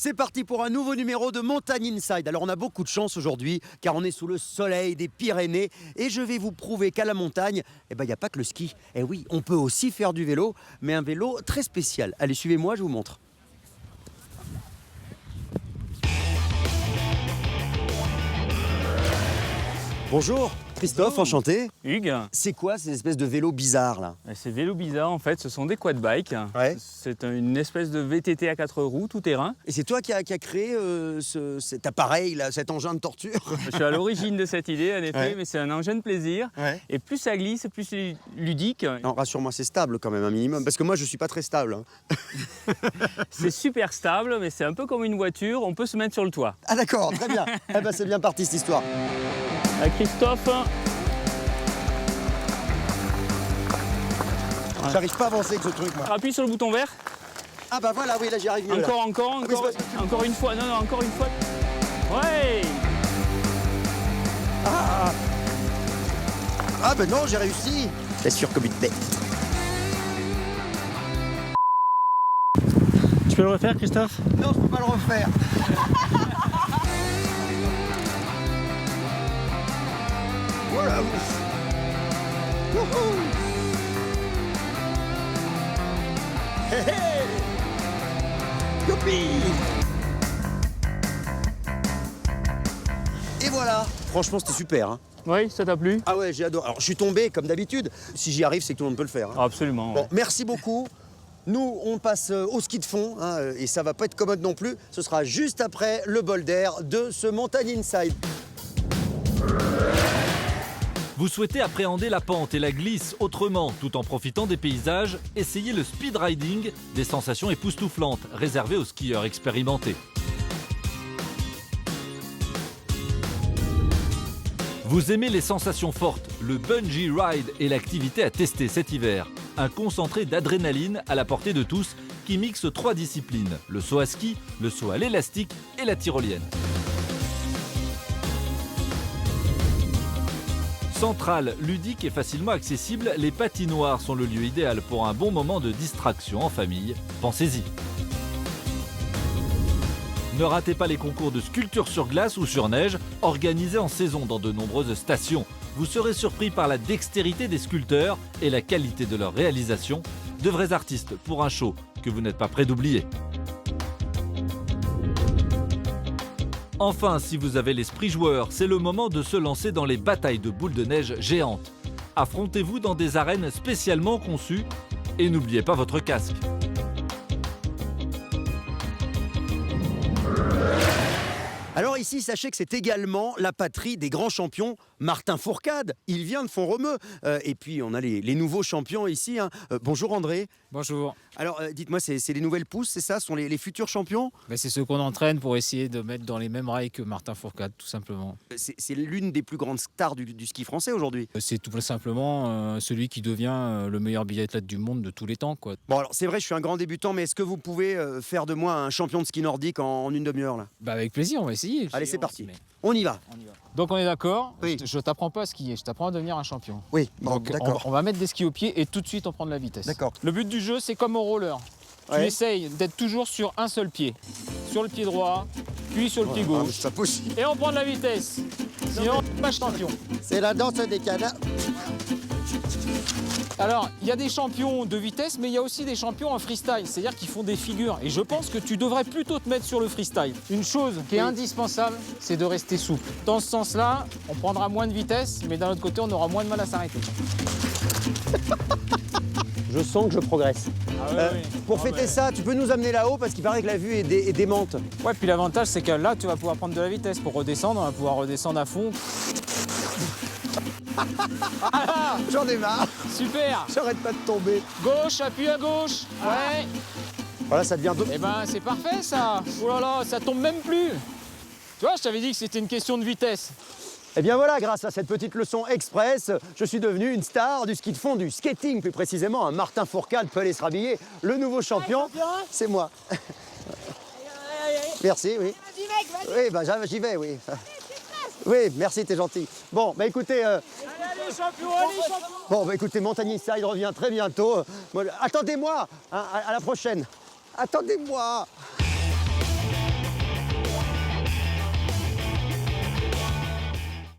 C'est parti pour un nouveau numéro de Montagne Inside. Alors on a beaucoup de chance aujourd'hui car on est sous le soleil des Pyrénées et je vais vous prouver qu'à la montagne, il n'y a pas que le ski. Eh oui, on peut aussi faire du vélo, mais un vélo très spécial. Allez, suivez-moi, je vous montre. Bonjour Christophe, Bonjour. enchanté. Hugues, C'est quoi ces espèces de vélos bizarres là? ces vélos bizarres en fait, ce sont des quad bikes. Ouais. C'est une espèce de VTT à 4 roues tout terrain. Et c'est toi qui as créé cet appareil là, cet engin de torture? Je suis à l'origine de cette idée en effet, Ouais. mais c'est un engin de plaisir. Ouais. Et plus ça glisse, plus c'est ludique. Non, rassure-moi, c'est stable quand même un minimum, parce que moi je suis pas très stable. Hein. C'est super stable, mais c'est un peu comme une voiture, on peut se mettre sur le toit. Ah d'accord, très bien. Eh ben c'est bien parti cette histoire. Christophe, J'arrive pas à avancer avec ce truc moi. appuie sur le bouton vert. Ah bah voilà, oui là j'y arrive mieux. Encore, là. encore, oui, encore, c'est encore une fois. Non, encore une fois. Ouais. Ah ben non, j'ai réussi. C'est sûr comme une bête. Tu peux le refaire, Christophe? Non, je peux pas le refaire. Voilà. Wouhou. Hé hé. Youpi. Et voilà. Franchement, c'était super. Hein. Oui, ça t'a plu? Ah ouais, j'ai adoré. Alors, je suis tombé comme d'habitude. Si j'y arrive, c'est que tout le monde peut le faire. Hein. Absolument. Bon, merci beaucoup. Nous, on passe au ski de fond, hein, et ça va pas être commode non plus. Ce sera juste après le bol d'air de ce Montagne Inside. Vous souhaitez appréhender la pente et la glisse autrement, tout en profitant des paysages? Essayez le speed riding, des sensations époustouflantes, réservées aux skieurs expérimentés. Vous aimez les sensations fortes? Le bungee ride est l'activité à tester cet hiver. Un concentré d'adrénaline à la portée de tous qui mixe 3 disciplines, le saut à ski, le saut à l'élastique et la tyrolienne. Centrale, ludique et facilement accessible, les patinoires sont le lieu idéal pour un bon moment de distraction en famille. Pensez-y. Ne ratez pas les concours de sculpture sur glace ou sur neige, organisés en saison dans de nombreuses stations. Vous serez surpris par la dextérité des sculpteurs et la qualité de leur réalisation. De vrais artistes pour un show que vous n'êtes pas prêt d'oublier. Enfin, si vous avez l'esprit joueur, c'est le moment de se lancer dans les batailles de boules de neige géantes. Affrontez-vous dans des arènes spécialement conçues et n'oubliez pas votre casque. Alors ici, sachez que c'est également la patrie des grands champions. Martin Fourcade, il vient de Font-Romeu. Et puis on a les nouveaux champions ici. Hein. Bonjour André. Bonjour. Alors dites-moi, c'est les nouvelles pousses, c'est ça? Ce sont les futurs champions? C'est ceux qu'on entraîne pour essayer de mettre dans les mêmes rails que Martin Fourcade, tout simplement. C'est l'une des plus grandes stars du ski français aujourd'hui. C'est tout simplement celui qui devient le meilleur biathlète du monde de tous les temps, quoi. Bon alors c'est vrai, je suis un grand débutant, mais est-ce que vous pouvez faire de moi un champion de ski nordique en une demi-heure là? Avec plaisir, on va essayer. Allez, c'est On parti. s'y met. On y va. Donc on est d'accord? Oui. Je t'apprends pas à skier, je t'apprends à devenir un champion. Oui, bon, Donc d'accord. on va mettre des skis au pied et tout de suite on prend de la vitesse. D'accord. Le but du jeu, c'est comme au roller. Tu Ouais. essayes d'être toujours sur un seul pied. Sur le pied droit, puis sur le pied Ah, mais gauche. c'est pas possible. Et on prend de la vitesse. Sinon, on n'est pas champion. C'est la danse des canards. Alors, il y a des champions de vitesse, mais il y a aussi des champions en freestyle, c'est-à-dire qui font des figures. Et je pense que tu devrais plutôt te mettre sur le freestyle. Une chose qui est indispensable, c'est de rester souple. Dans ce sens-là, on prendra moins de vitesse, mais d'un autre côté, on aura moins de mal à s'arrêter. Je sens que je progresse. Pour fêter ça, tu peux nous amener là-haut parce qu'il paraît que la vue est démente. Ouais, puis l'avantage, c'est que là, tu vas pouvoir prendre de la vitesse. Pour redescendre, on va pouvoir redescendre à fond. J'en ai marre. Super. J'arrête pas de tomber. Gauche, appuie à gauche. Ouais. Voilà, ça devient... Eh ben, c'est parfait, ça. Oh là là, ça tombe même plus. Tu vois, je t'avais dit que c'était une question de vitesse. Eh bien voilà, grâce à cette petite leçon express, je suis devenu une star du ski de fond, du skating plus précisément. Un Martin Fourcade peut aller se rhabiller. Le nouveau champion, c'est moi. Merci, oui. Oui, bah, j'y vais, oui. Oui, merci, t'es gentil. Bon, bah écoutez... Bon, bah écoutez, Montagne Inside revient très bientôt. Attendez-moi, hein, à la prochaine. Attendez-moi.